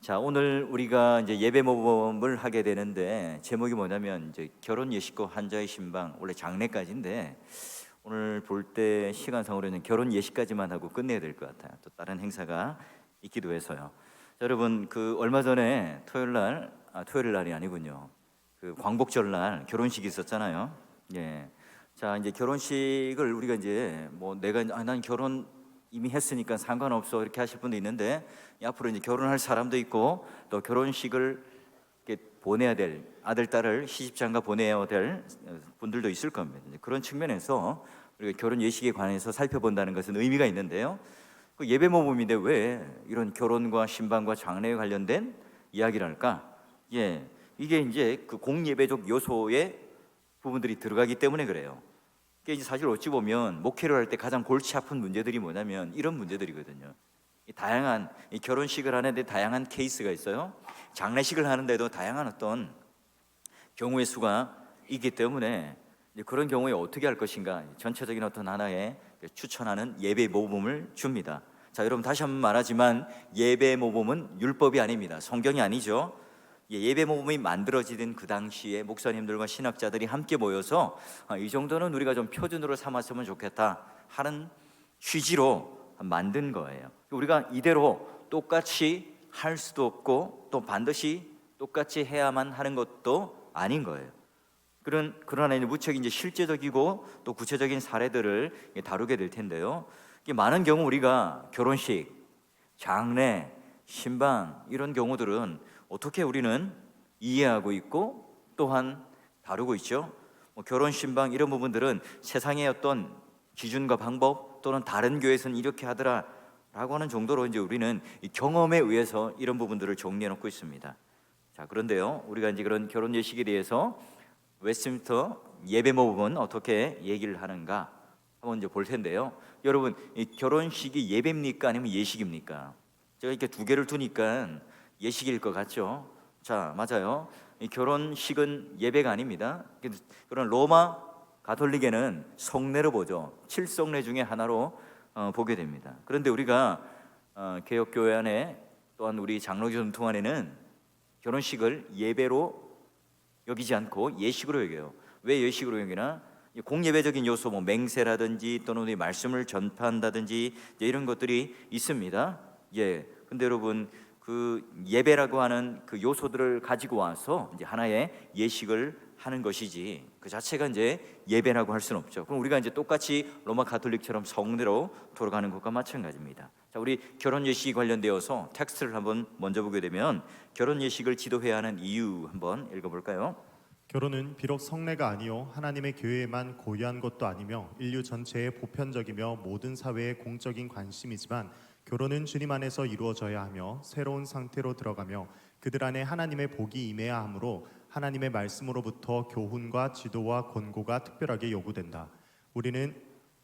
자, 오늘 우리가 이제 예배 모범을 하게 되는데 제목이 뭐냐면 이제 결혼 예식과 환자의 신방, 원래 장례까지인데 오늘 볼 때 시간상으로는 결혼 예식까지만 하고 끝내야 될 것 같아요. 또 다른 행사가 있기도 해서요. 자, 여러분 그 얼마 전에 토요일 날이 아니군요. 그 광복절 날 결혼식이 있었잖아요. 예. 자, 이제 결혼식을 우리가 이제 뭐 내가 난 결혼 이미 했으니까 상관없어 이렇게 하실 분도 있는데 앞으로 이제 결혼할 사람도 있고 또 결혼식을 이렇게 보내야 될 아들 딸을 시집장가 보내야 될 분들도 있을 겁니다. 그런 측면에서 우리가 결혼 예식에 관해서 살펴본다는 것은 의미가 있는데요. 그 예배 모범인데 왜 이런 결혼과 신방과 장례에 관련된 이야기를 할까? 예, 이게 이제 그 공예배적 요소의 부분들이 들어가기 때문에 그래요. 이게 사실 어찌 보면 목회를 할 때 가장 골치 아픈 문제들이 뭐냐면 이런 문제들이거든요. 이 다양한 이 결혼식을 하는데 다양한 케이스가 있어요. 장례식을 하는데도 다양한 어떤 경우의 수가 있기 때문에 이제 그런 경우에 어떻게 할 것인가 전체적인 어떤 하나의 추천하는 예배 모범을 줍니다. 자, 여러분 다시 한번 말하지만 예배 모범은 율법이 아닙니다. 성경이 아니죠. 예배 모범이 만들어지던 그 당시에 목사님들과 신학자들이 함께 모여서 이 정도는 우리가 좀 표준으로 삼았으면 좋겠다 하는 취지로 만든 거예요. 우리가 이대로 똑같이 할 수도 없고 또 반드시 똑같이 해야만 하는 것도 아닌 거예요. 그러나 이제 무척 이제 실제적이고 또 구체적인 사례들을 다루게 될 텐데요. 많은 경우 우리가 결혼식, 장례, 신방 이런 경우들은 어떻게 우리는 이해하고 있고 또한 다루고 있죠. 결혼, 신방 이런 부분들은 세상의 어떤 기준과 방법 또는 다른 교회에서는 이렇게 하더라라고 하는 정도로 이제 우리는 이 경험에 의해서 이런 부분들을 정리해 놓고 있습니다. 자, 그런데요, 우리가 이제 그런 결혼 예식에 대해서 웨스트민스터 예배 모범은 어떻게 얘기를 하는가 한번 이제 볼 텐데요. 여러분, 이 결혼식이 예배입니까 아니면 예식입니까? 제가 이렇게 두 개를 두니까 예식일 것 같죠? 자, 맞아요. 이 결혼식은 예배가 아닙니다. 그런 로마 가톨릭에는 성례로 보죠. 7성례 중에 하나로 보게 됩니다. 그런데 우리가 개혁교회 안에 또한 우리 장로교 전통 안에는 결혼식을 예배로 여기지 않고 예식으로 여겨요. 왜 예식으로 여기나? 공예배적인 요소, 뭐 맹세라든지 또는 우리 말씀을 전파한다든지 이런 것들이 있습니다. 예. 근데 여러분 그 예배라고 하는 그 요소들을 가지고 와서 이제 하나의 예식을 하는 것이지 그 자체가 이제 예배라고 할 수는 없죠. 그럼 우리가 이제 똑같이 로마 가톨릭처럼 성례로 돌아가는 것과 마찬가지입니다. 자, 우리 결혼 예식이 관련되어서 텍스트를 한번 먼저 보게 되면 결혼 예식을 지도해야 하는 이유 한번 읽어볼까요? 결혼은 비록 성례가 아니요 하나님의 교회에만 고유한 것도 아니며 인류 전체의 보편적이며 모든 사회의 공적인 관심이지만 결혼은 주님 안에서 이루어져야 하며 새로운 상태로 들어가며 그들 안에 하나님의 복이 임해야 하므로 하나님의 말씀으로부터 교훈과 지도와 권고가 특별하게 요구된다. 우리는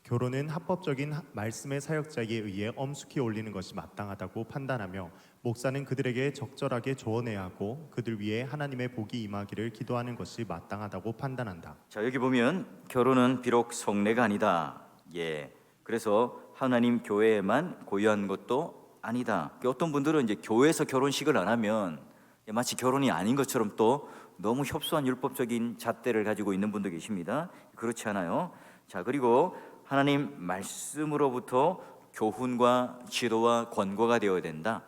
결혼은 합법적인 말씀의 사역자에게 의해 엄숙히 올리는 것이 마땅하다고 판단하며 목사는 그들에게 적절하게 조언해야 하고 그들 위해 하나님의 복이 임하기를 기도하는 것이 마땅하다고 판단한다. 자, 여기 보면 결혼은 비록 성례가 아니다. 예. 그래서 하나님 교회에만 고유한 것도 아니다. 어떤 분들은 이제 교회에서 결혼식을 안 하면 마치 결혼이 아닌 것처럼 또 너무 협소한 율법적인 잣대를 가지고 있는 분도 계십니다. 그렇지 않아요. 자, 그리고 하나님 말씀으로부터 교훈과 지도와 권고가 되어야 된다.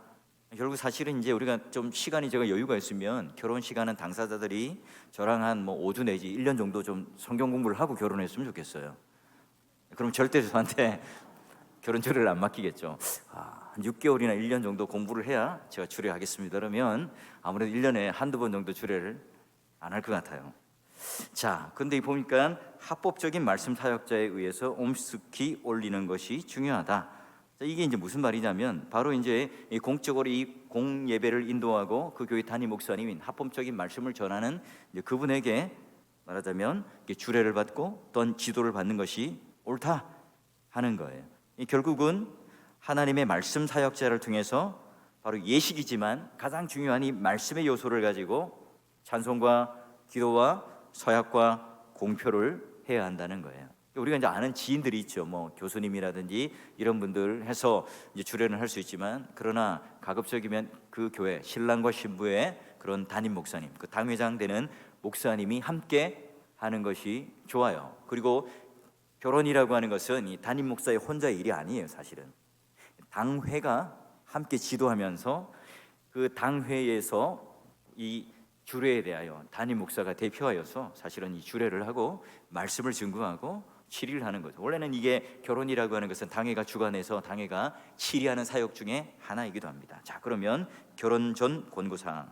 결국 사실은 이제 우리가 좀 시간이 제가 여유가 있으면 결혼식 하는 당사자들이 저랑 한 뭐 5주 내지 1년 정도 좀 성경 공부를 하고 결혼했으면 좋겠어요. 그럼 절대 저한테 결혼처를 안 맡기겠죠. 한 6개월이나 1년 정도 공부를 해야 제가 주례하겠습니다. 그러면 아무래도 1년에 한두 번 정도 주례를 안 할 것 같아요. 자, 근데 보니까 합법적인 말씀 사역자에 의해서 엄숙히 올리는 것이 중요하다. 자, 이게 이제 무슨 말이냐면 바로 이제 공적으로 이 공예배를 인도하고 그 교회 담임 목사님인 합법적인 말씀을 전하는 그분에게 말하자면 주례를 받고 또는 지도를 받는 것이 옳다 하는 거예요. 결국은 하나님의 말씀 사역자를 통해서 바로 예식이지만 가장 중요한 이 말씀의 요소를 가지고 찬송과 기도와 서약과 공표를 해야 한다는 거예요. 우리가 이제 아는 지인들이 있죠. 뭐 교수님이라든지 이런 분들 해서 이제 주례를 할 수 있지만, 그러나 가급적이면 그 교회 신랑과 신부의 그런 담임 목사님, 그 당회장 되는 목사님이 함께 하는 것이 좋아요. 그리고 결혼이라고 하는 것은 이 담임 목사의 혼자의 일이 아니에요. 사실은 당회가 함께 지도하면서 그 당회에서 이 주례에 대하여 담임 목사가 대표하여서 사실은 이 주례를 하고 말씀을 증거하고 치리를 하는 거죠. 원래는 이게 결혼이라고 하는 것은 당회가 주관해서 당회가 치리하는 사역 중에 하나이기도 합니다. 자, 그러면 결혼 전 권고사항.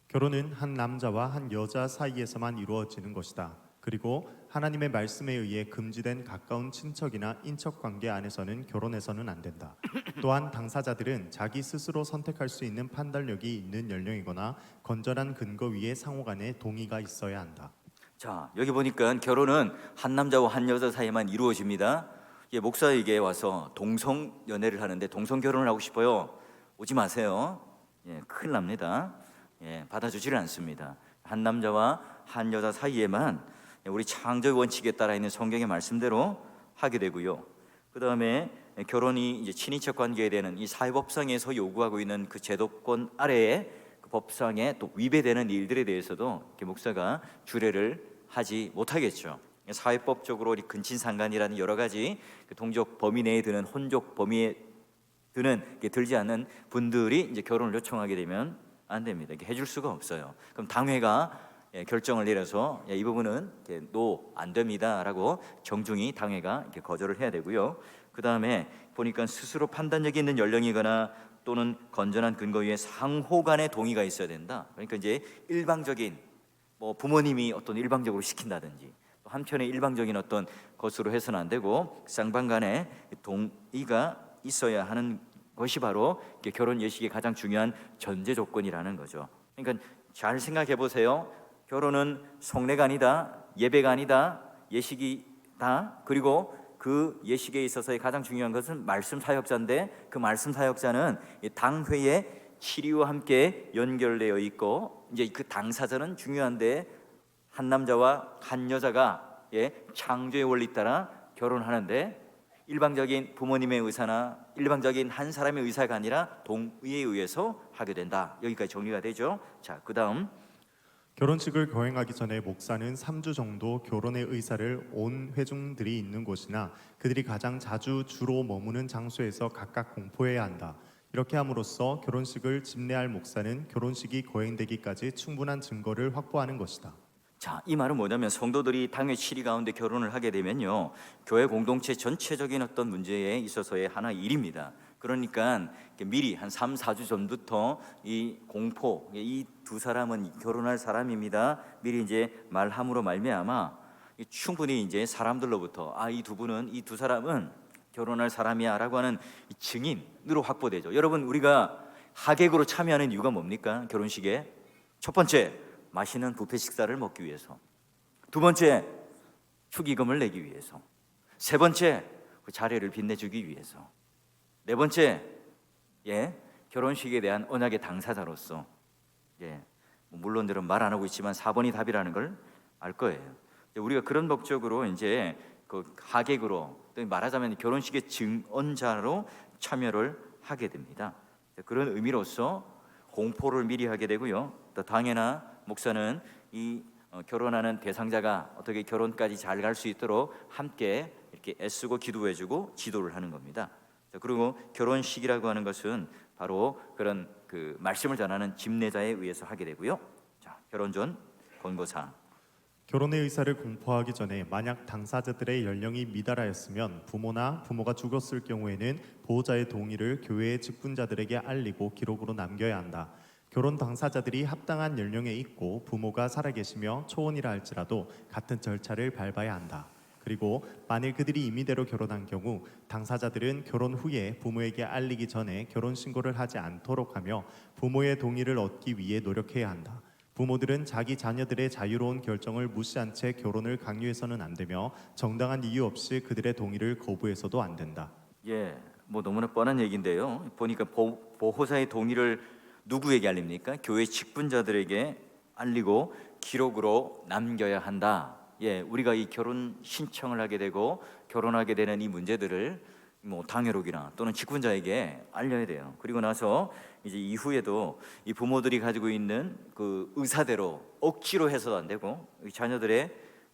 결혼은 한 남자와 한 여자 사이에서만 이루어지는 것이다. 그리고 하나님의 말씀에 의해 금지된 가까운 친척이나 인척 관계 안에서는 결혼해서는 안 된다. 또한 당사자들은 자기 스스로 선택할 수 있는 판단력이 있는 연령이거나 건전한 근거 위에 상호간에 동의가 있어야 한다. 자, 여기 보니까 결혼은 한 남자와 한 여자 사이에만 이루어집니다. 목사에게 와서 동성 연애를 하는데 동성 결혼을 하고 싶어요. 오지 마세요. 큰일 납니다. 받아주지를 않습니다. 한 남자와 한 여자 사이에만 우리 창조의 원칙에 따라 있는 성경의 말씀대로 하게 되고요. 그 다음에 결혼이 이제 친인척 관계에 대한 이 사회법상에서 요구하고 있는 그 제도권 아래에 그 법상에 또 위배되는 일들에 대해서도 이렇게 목사가 주례를 하지 못하겠죠. 사회법적으로 근친상간이라는 여러 가지 그 동족 범위 내에 드는 혼족 범위에 드는 들지 않는 분들이 이제 결혼을 요청하게 되면 안 됩니다. 이렇게 해줄 수가 없어요. 그럼 당회가 결정을 내려서 이 부분은 노, 안 됩니다라고 정중히 당회가 이렇게 거절을 해야 되고요. 그 다음에 보니까 스스로 판단력이 있는 연령이거나 또는 건전한 근거 위에 상호간의 동의가 있어야 된다. 그러니까 이제 일방적인 뭐 부모님이 어떤 일방적으로 시킨다든지 또 한편의 일방적인 어떤 것으로 해서는 안 되고 쌍방간의 동의가 있어야 하는 것이 바로 결혼 예식의 가장 중요한 전제 조건이라는 거죠. 그러니까 잘 생각해 보세요. 결혼은 속례가 아니다, 예배가 아니다, 예식이다. 그리고 그 예식에 있어서의 가장 중요한 것은 말씀 사역자인데 그 말씀 사역자는 당회의 치리와 함께 연결되어 있고 이제 그 당사자는 중요한데 한 남자와 한 여자가 창조의 원리 따라 결혼하는데 일방적인 부모님의 의사나 일방적인 한 사람의 의사가 아니라 동의에 의해서 하게 된다. 여기까지 정리가 되죠. 자, 그 다음 결혼식을 거행하기 전에 목사는 3주 정도 결혼의 의사를 온 회중들이 있는 곳이나 그들이 가장 자주 주로 머무는 장소에서 각각 공포해야 한다. 이렇게 함으로써 결혼식을 집례할 목사는 결혼식이 거행되기까지 충분한 증거를 확보하는 것이다. 자, 이 말은 뭐냐면 성도들이 당회 치리 가운데 결혼을 하게 되면요, 교회 공동체 전체적인 어떤 문제에 있어서의 하나의 일입니다. 그러니까 미리 한 3, 4주 전부터 이 공포, 이 두 사람은 결혼할 사람입니다. 미리 이제 말함으로 말미암아 충분히 이제 사람들로부터 이 두 분은 이 두 사람은 결혼할 사람이야라고 하는 증인으로 확보되죠. 여러분, 우리가 하객으로 참여하는 이유가 뭡니까? 결혼식에 첫 번째, 맛있는 뷔페 식사를 먹기 위해서. 두 번째, 축의금을 내기 위해서. 세 번째, 그 자리를 빛내주기 위해서. 네 번째, 결혼식에 대한 언약의 당사자로서. 물론대로 말 안 하고 있지만 4번이 답이라는 걸 알 거예요. 우리가 그런 목적으로 이제 그 하객으로, 또 말하자면 결혼식의 증언자로 참여를 하게 됩니다. 그런 의미로서 공포를 미리 하게 되고요. 또 당회나 목사는 이 결혼하는 대상자가 어떻게 결혼까지 잘 갈 수 있도록 함께 이렇게 애쓰고 기도해주고 지도를 하는 겁니다. 그리고 결혼식이라고 하는 것은 바로 그런 그 말씀을 전하는 집례자에 의해서 하게 되고요. 자, 결혼 전 권고사항. 결혼의 의사를 공포하기 전에 만약 당사자들의 연령이 미달하였으면 부모나 부모가 죽었을 경우에는 보호자의 동의를 교회의 직분자들에게 알리고 기록으로 남겨야 한다. 결혼 당사자들이 합당한 연령에 있고 부모가 살아계시며 초혼이라 할지라도 같은 절차를 밟아야 한다. 그리고 만일 그들이 임의대로 결혼한 경우 당사자들은 결혼 후에 부모에게 알리기 전에 결혼 신고를 하지 않도록 하며 부모의 동의를 얻기 위해 노력해야 한다. 부모들은 자기 자녀들의 자유로운 결정을 무시한 채 결혼을 강요해서는 안 되며 정당한 이유 없이 그들의 동의를 거부해서도 안 된다. 뭐 너무나 뻔한 얘기인데요. 보니까 보호자의 동의를 누구에게 알립니까? 교회 직분자들에게 알리고 기록으로 남겨야 한다. 우리가 이 결혼 신청을 하게 되고 결혼하게 되는 이 문제들을 뭐 당회록이나 또는 직분자에게 알려야 돼요. 그리고 나서 이제 이후에도 이 부모들이 가지고 있는 그 의사대로 억지로 해서도 안 되고 자녀들의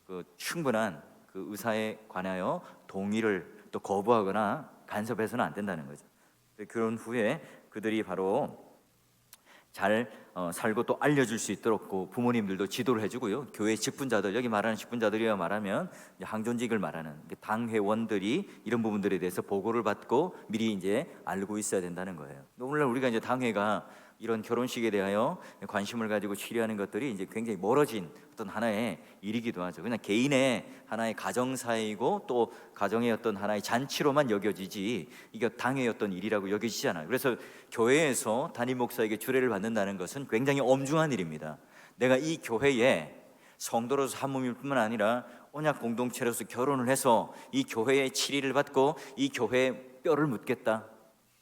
그 충분한 그 의사에 관하여 동의를 또 거부하거나 간섭해서는 안 된다는 거죠. 결혼 후에 그들이 바로 잘 살고 또 알려줄 수 있도록 그 부모님들도 지도를 해주고요. 교회 직분자들, 여기 말하는 직분자들이야 말하면 이제 항존직을 말하는 당회원들이 이런 부분들에 대해서 보고를 받고 미리 이제 알고 있어야 된다는 거예요. 오늘날 우리가 이제 당회가 이런 결혼식에 대하여 관심을 가지고 치료하는 것들이 이제 굉장히 멀어진 어떤 하나의 일이기도 하죠. 그냥 개인의 하나의 가정사이고 또 가정의 어떤 하나의 잔치로만 여겨지지 이게 당회의 어떤 일이라고 여겨지지 않아요. 그래서 교회에서 담임 목사에게 주례를 받는다는 것은 굉장히 엄중한 일입니다. 내가 이 교회에 성도로서 한 몸일 뿐만 아니라 언약 공동체로서 결혼을 해서 이 교회의 치리를 받고 이 교회에 뼈를 묻겠다,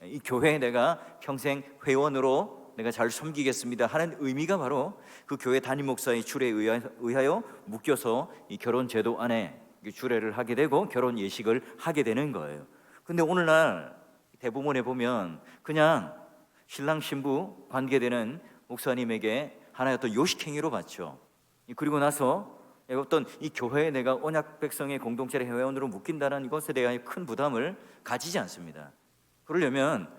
이 교회에 내가 평생 회원으로 내가 잘 섬기겠습니다 하는 의미가 바로 그 교회 담임 목사의 주례에 의하여 묶여서 이 결혼 제도 안에 주례를 하게 되고 결혼 예식을 하게 되는 거예요. 근데 오늘날 대부분에 보면 그냥 신랑 신부 관계되는 목사님에게 하나의 어떤 요식행위로 봤죠. 그리고 나서 어떤 이 교회에 내가 언약 백성의 공동체의 회원으로 묶인다는 것에 대한 큰 부담을 가지지 않습니다. 그러려면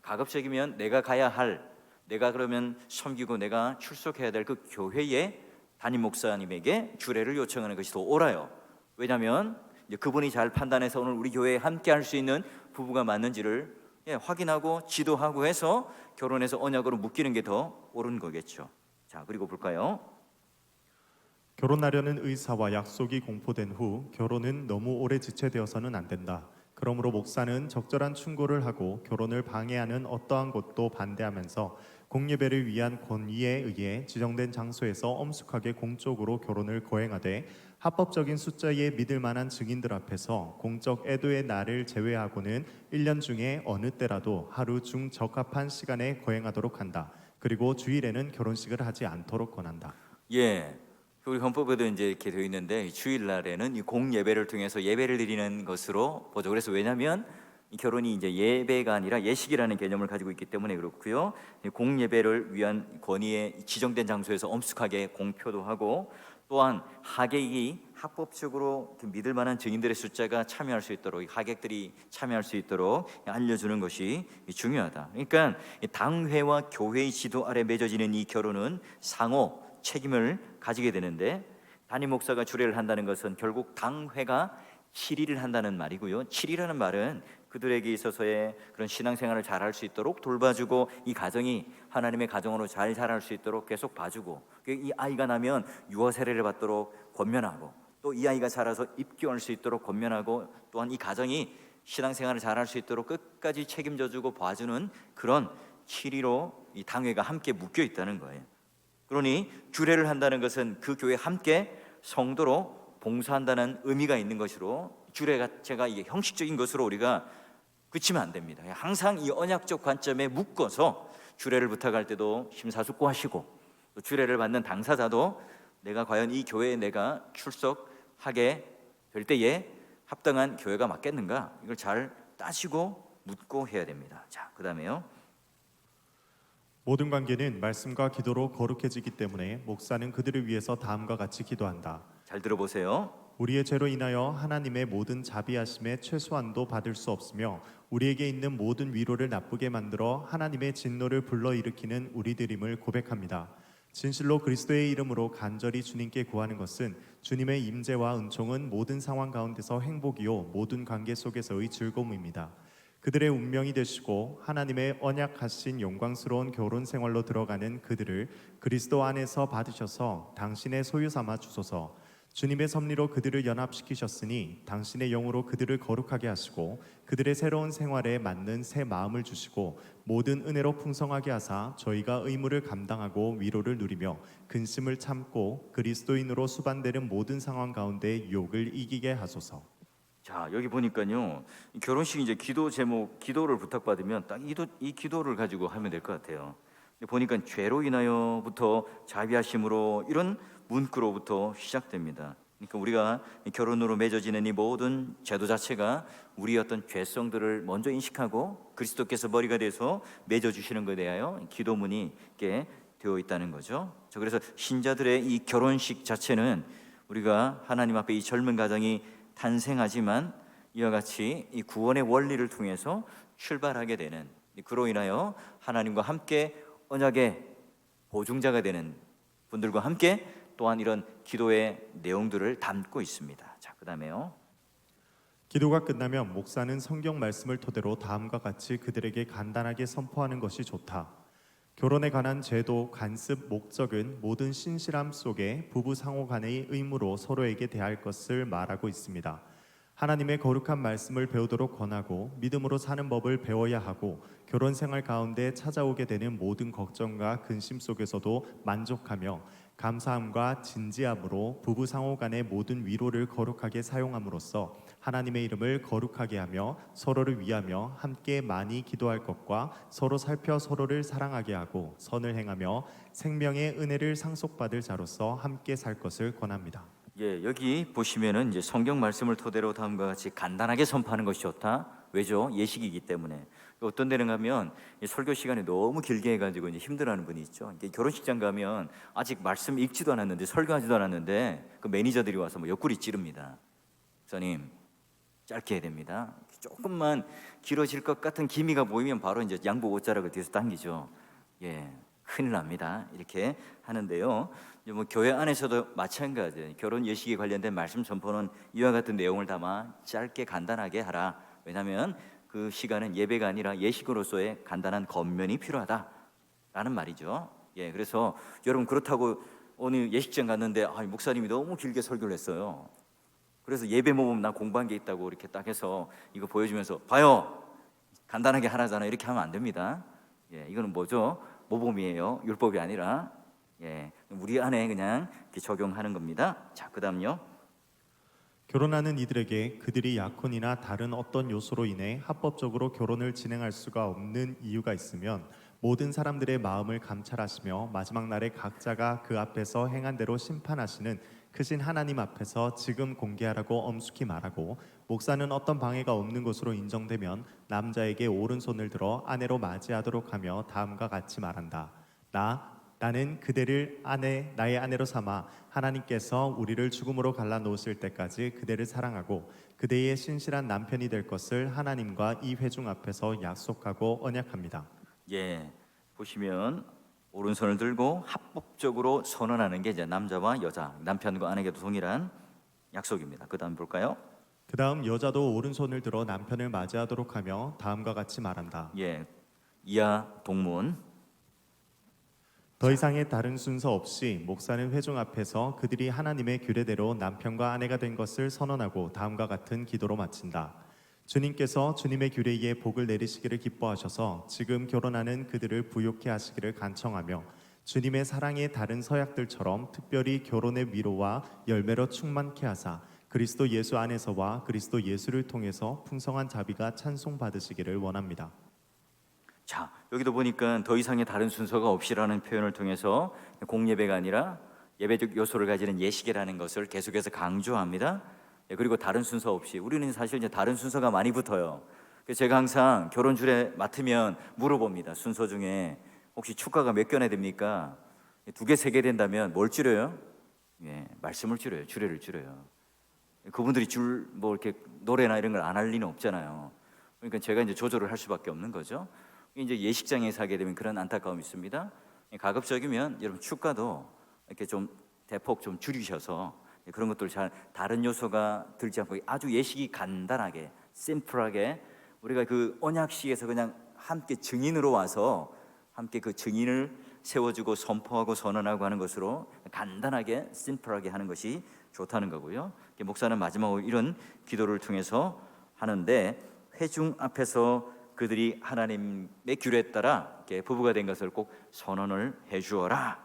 가급적이면 내가 가야 할, 내가 그러면 섬기고 내가 출석해야 될 그 교회의 담임 목사님에게 주례를 요청하는 것이 더 옳아요. 왜냐하면 이제 그분이 잘 판단해서 오늘 우리 교회에 함께 할 수 있는 부부가 맞는지를 확인하고 지도하고 해서 결혼해서 언약으로 묶이는 게 더 옳은 거겠죠. 자, 그리고 볼까요? 결혼하려는 의사와 약속이 공포된 후 결혼은 너무 오래 지체되어서는 안 된다. 그러므로 목사는 적절한 충고를 하고 결혼을 방해하는 어떠한 것도 반대하면서 공예배를 위한 권위에 의해 지정된 장소에서 엄숙하게 공적으로 결혼을 거행하되 합법적인 숫자의 믿을 만한 증인들 앞에서 공적 애도의 날을 제외하고는 1년 중에 어느 때라도 하루 중 적합한 시간에 거행하도록 한다. 그리고 주일에는 결혼식을 하지 않도록 권한다. 우리 헌법에도 이제 이렇게 되어 있는데 주일날에는 이 공예배를 통해서 예배를 드리는 것으로 보죠. 그래서 왜냐하면 이 결혼이 이제 예배가 아니라 예식이라는 개념을 가지고 있기 때문에 그렇고요. 공예배를 위한 권위에 지정된 장소에서 엄숙하게 공표도 하고 또한 하객이 합법적으로 믿을 만한 증인들의 숫자가 참여할 수 있도록 하객들이 참여할 수 있도록 알려주는 것이 중요하다. 그러니까 당회와 교회의 지도 아래 맺어지는 이 결혼은 상호 책임을 가지게 되는데 담임 목사가 주례를 한다는 것은 결국 당회가 치리를 한다는 말이고요. 치리라는 말은 그들에게 있어서의 그런 신앙생활을 잘할 수 있도록 돌봐주고 이 가정이 하나님의 가정으로 잘 자랄 수 있도록 계속 봐주고 이 아이가 나면 유아 세례를 받도록 권면하고 또 이 아이가 자라서 입교할 수 있도록 권면하고 또한 이 가정이 신앙생활을 잘할 수 있도록 끝까지 책임져주고 봐주는 그런 치리로 이 당회가 함께 묶여 있다는 거예요. 그러니 주례를 한다는 것은 그 교회 함께 성도로 봉사한다는 의미가 있는 것으로 주례가 제가 이게 형식적인 것으로 우리가 그치면 안 됩니다. 항상 이 언약적 관점에 묶어서 주례를 부탁할 때도 심사숙고하시고 또 주례를 받는 당사자도 내가 과연 이 교회에 내가 출석하게 될 때에 합당한 교회가 맞겠는가 이걸 잘 따지고 묻고 해야 됩니다. 자, 그다음에요. 모든 관계는 말씀과 기도로 거룩해지기 때문에 목사는 그들을 위해서 다음과 같이 기도한다. 잘 들어보세요. 우리의 죄로 인하여 하나님의 모든 자비하심의 최소한도 받을 수 없으며 우리에게 있는 모든 위로를 나쁘게 만들어 하나님의 진노를 불러일으키는 우리들임을 고백합니다. 진실로 그리스도의 이름으로 간절히 주님께 구하는 것은 주님의 임재와 은총은 모든 상황 가운데서 행복이요 모든 관계 속에서의 즐거움입니다. 그들의 운명이 되시고 하나님의 언약하신 영광스러운 결혼 생활로 들어가는 그들을 그리스도 안에서 받으셔서 당신의 소유 삼아 주소서. 주님의 섭리로 그들을 연합시키셨으니 당신의 영으로 그들을 거룩하게 하시고 그들의 새로운 생활에 맞는 새 마음을 주시고 모든 은혜로 풍성하게 하사 저희가 의무를 감당하고 위로를 누리며 근심을 참고 그리스도인으로 수반되는 모든 상황 가운데 유혹을 이기게 하소서. 자, 여기 보니까요. 결혼식 이제 기도 제목, 기도를 부탁받으면 딱 이 기도를 가지고 하면 될 것 같아요. 보니까 죄로 인하여부터 자비하심으로 이런 문구로부터 시작됩니다. 그러니까 우리가 결혼으로 맺어지는 이 모든 제도 자체가 우리의 어떤 죄성들을 먼저 인식하고 그리스도께서 머리가 돼서 맺어주시는 것에 대하여 기도문이 있게 되어 있다는 거죠. 그래서 신자들의 이 결혼식 자체는 우리가 하나님 앞에 이 젊은 가정이 탄생하지만 이와 같이 이 구원의 원리를 통해서 출발하게 되는, 그로 인하여 하나님과 함께 언약의 보증자가 되는 분들과 함께 또한 이런 기도의 내용들을 담고 있습니다. 자, 그다음에요. 기도가 끝나면 목사는 성경 말씀을 토대로 다음과 같이 그들에게 간단하게 선포하는 것이 좋다. 결혼에 관한 제도, 간습, 목적은 모든 신실함 속에 부부 상호 간의 의무로 서로에게 대할 것을 말하고 있습니다. 하나님의 거룩한 말씀을 배우도록 권하고 믿음으로 사는 법을 배워야 하고 결혼 생활 가운데 찾아오게 되는 모든 걱정과 근심 속에서도 만족하며 감사함과 진지함으로 부부 상호 간의 모든 위로를 거룩하게 사용함으로써 하나님의 이름을 거룩하게 하며 서로를 위하며 함께 많이 기도할 것과 서로 살펴 서로를 사랑하게 하고 선을 행하며 생명의 은혜를 상속받을 자로서 함께 살 것을 권합니다. 예, 여기 보시면은 이제 성경 말씀을 토대로 다음과 같이 간단하게 선포하는 것이 좋다. 왜죠? 예식이기 때문에. 어떤 데는 가면 이 설교 시간이 너무 길게 해가지고 이제 힘들어하는 분이 있죠. 이게 결혼식장 가면 아직 말씀 읽지도 않았는데 설교하지도 않았는데 그 매니저들이 와서 뭐 옆구리 찌릅니다. 목사님 짧게 해야 됩니다. 조금만 길어질 것 같은 기미가 보이면 바로 이제 양복 옷자락을 뒤에서 당기죠. 예, 큰일 납니다. 이렇게 하는데요. 이제 뭐 교회 안에서도 마찬가지예요. 결혼 예식에 관련된 말씀 전포는 이와 같은 내용을 담아 짧게 간단하게 하라. 왜냐하면 그 시간은 예배가 아니라 예식으로서의 간단한 겉면이 필요하다라는 말이죠. 예, 그래서 여러분 그렇다고 오늘 예식장 갔는데 목사님이 너무 길게 설교를 했어요. 그래서 예배 모범 나 공부한 게 있다고 이렇게 딱 해서 이거 보여주면서 봐요, 간단하게 하라잖아, 이렇게 하면 안 됩니다. 예, 이거는 뭐죠? 모범이에요. 율법이 아니라. 예, 우리 안에 그냥 이렇게 적용하는 겁니다. 자, 그다음요. 결혼하는 이들에게 그들이 약혼이나 다른 어떤 요소로 인해 합법적으로 결혼을 진행할 수가 없는 이유가 있으면 모든 사람들의 마음을 감찰하시며 마지막 날에 각자가 그 앞에서 행한 대로 심판하시는 크신 하나님 앞에서 지금 공개하라고 엄숙히 말하고, 목사는 어떤 방해가 없는 것으로 인정되면 남자에게 오른손을 들어 아내로 맞이하도록 하며 다음과 같이 말한다. 나는 그대를 나의 아내로 삼아 하나님께서 우리를 죽음으로 갈라놓으실 때까지 그대를 사랑하고 그대의 신실한 남편이 될 것을 하나님과 이 회중 앞에서 약속하고 언약합니다. 예, 보시면 오른손을 들고 합법적으로 선언하는 게 이제 남자와 여자, 남편과 아내에게도 동일한 약속입니다. 그다음 볼까요? 그 다음 여자도 오른손을 들어 남편을 맞이하도록 하며 다음과 같이 말한다. 예, 이하 동문. 더 이상의 다른 순서 없이 목사는 회중 앞에서 그들이 하나님의 규례대로 남편과 아내가 된 것을 선언하고 다음과 같은 기도로 마친다. 주님께서 주님의 규례에 복을 내리시기를 기뻐하셔서 지금 결혼하는 그들을 부욕해 하시기를 간청하며 주님의 사랑의 다른 서약들처럼 특별히 결혼의 위로와 열매로 충만케 하사 그리스도 예수 안에서와 그리스도 예수를 통해서 풍성한 자비가 찬송받으시기를 원합니다. 자, 여기도 보니까 더 이상의 다른 순서가 없이라는 표현을 통해서 공예배가 아니라 예배적 요소를 가지는 예식이라는 것을 계속해서 강조합니다. 예, 그리고 다른 순서 없이, 우리는 사실 이제 다른 순서가 많이 붙어요. 그래서 제가 항상 결혼 주례 맡으면 물어봅니다. 순서 중에 혹시 축가가 몇 견해 됩니까? 2개, 3개 된다면 뭘 줄여요? 예, 말씀을 줄여요. 주례를 줄여요. 그분들이 뭐 이렇게 노래나 이런 걸 안 할 리는 없잖아요. 그러니까 제가 이제 조절을 할 수밖에 없는 거죠. 이제 예식장에서 하게 되면 그런 안타까움이 있습니다. 가급적이면 여러분 축가도 이렇게 좀 대폭 좀 줄이셔서 그런 것들 잘 다른 요소가 들지 않고 아주 예식이 간단하게 심플하게 우리가 그 언약식에서 그냥 함께 증인으로 와서 함께 그 증인을 세워주고 선포하고 선언하고 하는 것으로 간단하게 심플하게 하는 것이 좋다는 거고요. 목사는 마지막으로 이런 기도를 통해서 하는데, 회중 앞에서 그들이 하나님의 규례에 따라 부부가 된 것을 꼭 선언을 해주어라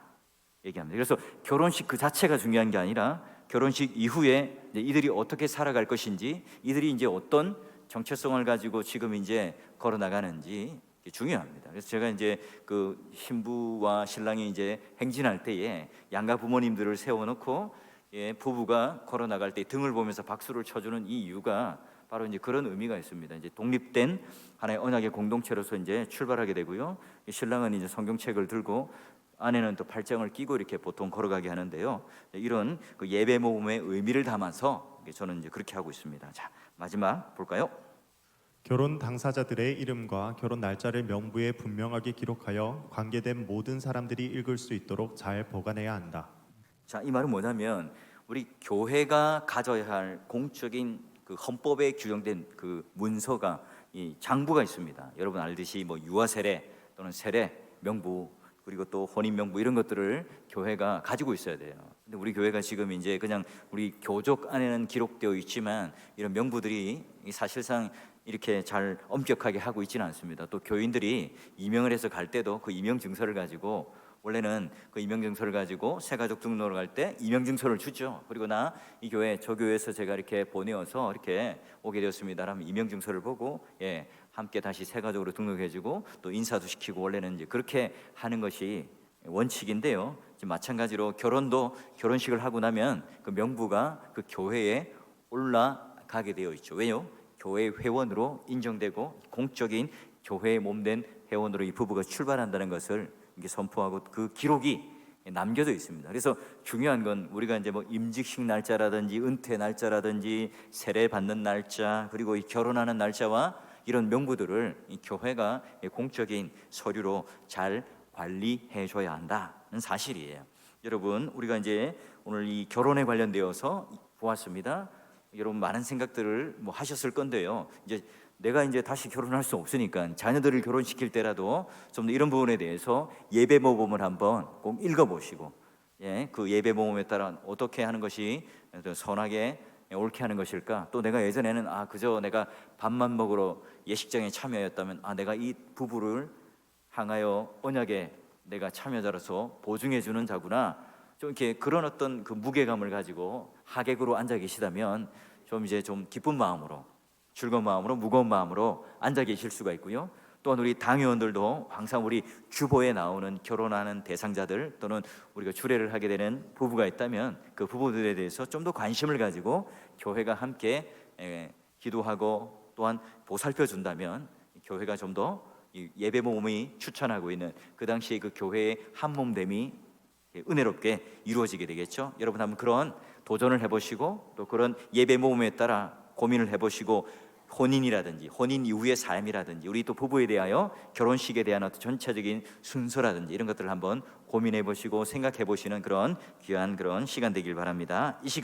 얘기합니다. 그래서 결혼식 그 자체가 중요한 게 아니라 결혼식 이후에 이들이 어떻게 살아갈 것인지, 이들이 이제 어떤 정체성을 가지고 지금 이제 걸어 나가는지 중요합니다. 그래서 제가 이제 그 신부와 신랑이 이제 행진할 때에 양가 부모님들을 세워놓고 부부가 걸어 나갈 때 등을 보면서 박수를 쳐주는 이 이유가 바로 이제 그런 의미가 있습니다. 이제 독립된 하나의 언약의 공동체로서 이제 출발하게 되고요. 신랑은 이제 성경책을 들고 아내는 또 팔짱을 끼고 이렇게 보통 걸어가게 하는데요. 이런 그 예배 모범의 의미를 담아서 저는 이제 그렇게 하고 있습니다. 자, 마지막 볼까요? 결혼 당사자들의 이름과 결혼 날짜를 명부에 분명하게 기록하여 관계된 모든 사람들이 읽을 수 있도록 잘 보관해야 한다. 자, 이 말은 뭐냐면 우리 교회가 가져야 할 공적인 그 헌법에 규정된 그 문서가 이 장부가 있습니다. 여러분 알듯이 뭐 유아 세례 또는 세례 명부 그리고 또 혼인 명부 이런 것들을 교회가 가지고 있어야 돼요. 근데 우리 교회가 지금 이제 그냥 우리 교족 안에는 기록되어 있지만 이런 명부들이 사실상 이렇게 잘 엄격하게 하고 있지는 않습니다. 또 교인들이 임명을 해서 갈 때도 그 임명 증서를 가지고 원래는 그 임명 증서를 가지고 새가족 등록을 할 때 임명 증서를 주죠. 그리고 나 이 교회 저 교회에서 제가 이렇게 보내어서 이렇게 오게 되었습니다라면 임명 증서를 보고 함께 다시 새가족으로 등록해주고 또 인사도 시키고 원래는 이제 그렇게 하는 것이 원칙인데요. 지금 마찬가지로 결혼도 결혼식을 하고 나면 그 명부가 그 교회에 올라가게 되어 있죠. 왜요? 교회 회원으로 인정되고 공적인 교회의 몸된 회원으로 이 부부가 출발한다는 것을 이게 선포하고 그 기록이 남겨져 있습니다. 그래서 중요한 건 우리가 이제 뭐 임직식 날짜라든지 은퇴 날짜라든지 세례 받는 날짜 그리고 이 결혼하는 날짜와 이런 명부들을 이 교회가 공적인 서류로 잘 관리해 줘야 한다는 사실이에요. 여러분 우리가 이제 오늘 이 결혼에 관련되어서 보았습니다. 여러분 많은 생각들을 뭐 하셨을 건데요. 이제 내가 이제 다시 결혼할 수 없으니까 자녀들을 결혼시킬 때라도 좀 더 이런 부분에 대해서 예배 모범을 한번 꼭 읽어보시고 그 예배 모범에 따라 어떻게 하는 것이 선하게 옳게 하는 것일까? 또 내가 예전에는 그저 내가 밥만 먹으러 예식장에 참여했다면 내가 이 부부를 향하여 언약에 내가 참여자로서 보증해 주는 자구나. 좀 이렇게 그런 어떤 그 무게감을 가지고 하객으로 앉아 계시다면 좀 이제 좀 기쁜 마음으로 즐거운 마음으로 무거운 마음으로 앉아 계실 수가 있고요. 또한 우리 당회원들도 항상 우리 주보에 나오는 결혼하는 대상자들 또는 우리가 주례를 하게 되는 부부가 있다면 그 부부들에 대해서 좀 더 관심을 가지고 교회가 함께 기도하고 또한 보살펴 준다면 교회가 좀 더 예배 모임이 추천하고 있는 그 당시에 그 교회의 한몸됨이 은혜롭게 이루어지게 되겠죠. 여러분 한번 그런 도전을 해보시고 또 그런 예배 모임에 따라 고민을 해보시고 혼인이라든지 혼인 이후의 삶이라든지 우리 또 부부에 대하여 결혼식에 대한 어떤 전체적인 순서라든지 이런 것들을 한번 고민해 보시고 생각해 보시는 그런 귀한 그런 시간 되길 바랍니다. 이 시간